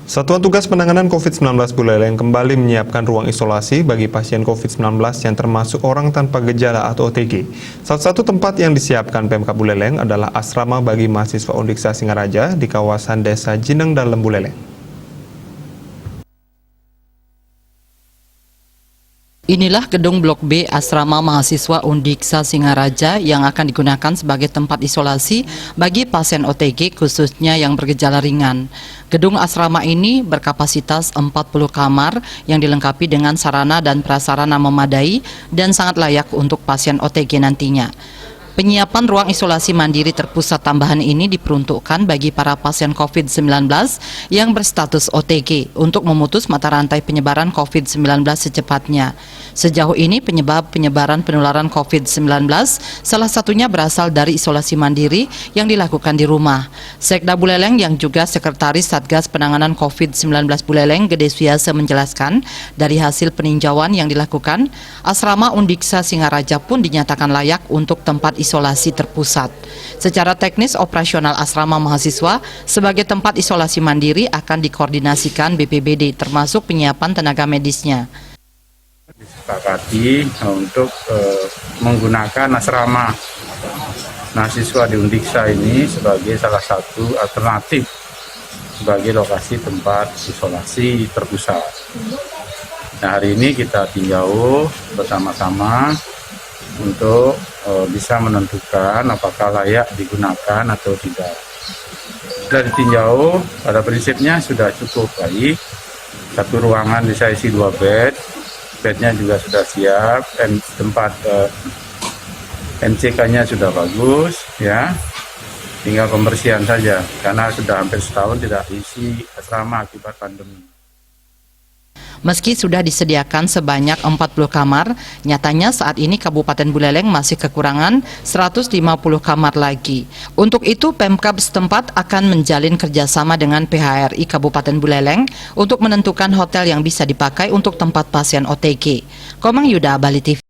Satuan Tugas Penanganan COVID-19 Buleleng kembali menyiapkan ruang isolasi bagi pasien COVID-19 yang termasuk orang tanpa gejala atau OTG. Salah satu tempat yang disiapkan Pemkab Buleleng adalah asrama bagi mahasiswa Undiksa Singaraja di kawasan Desa Jineng Dalem Buleleng. Inilah gedung Blok B Asrama Mahasiswa Undiksa Singaraja yang akan digunakan sebagai tempat isolasi bagi pasien OTG khususnya yang bergejala ringan. Gedung asrama ini berkapasitas 40 kamar yang dilengkapi dengan sarana dan prasarana memadai dan sangat layak untuk pasien OTG nantinya. Penyiapan ruang isolasi mandiri terpusat tambahan ini diperuntukkan bagi para pasien COVID-19 yang berstatus OTG untuk memutus mata rantai penyebaran COVID-19 secepatnya. Sejauh ini penyebab penyebaran penularan COVID-19 salah satunya berasal dari isolasi mandiri yang dilakukan di rumah. Sekda Buleleng yang juga Sekretaris Satgas Penanganan COVID-19 Buleleng Gede Suyase menjelaskan, dari hasil peninjauan yang dilakukan, asrama Undiksa Singaraja pun dinyatakan layak untuk tempat isolasi terpusat. Secara teknis operasional asrama mahasiswa sebagai tempat isolasi mandiri akan dikoordinasikan BPBD termasuk penyiapan tenaga medisnya. Disepakati untuk menggunakan asrama mahasiswa di Undiksa ini sebagai salah satu alternatif sebagai lokasi tempat isolasi terpusat. Nah, hari ini kita tinjau bersama-sama untuk bisa menentukan apakah layak digunakan atau tidak. Sudah ditinjau, pada prinsipnya sudah cukup baik. Satu ruangan bisa isi 2 bed, bednya juga sudah siap, dan tempat NCK-nya sudah bagus, ya. Tinggal pembersihan saja, karena sudah hampir setahun tidak isi asrama akibat pandemi. Meski sudah disediakan sebanyak 40 kamar, nyatanya saat ini Kabupaten Buleleng masih kekurangan 150 kamar lagi. Untuk itu, Pemkab setempat akan menjalin kerjasama dengan PHRI Kabupaten Buleleng untuk menentukan hotel yang bisa dipakai untuk tempat pasien OTG. Komang Yuda, Bali TV.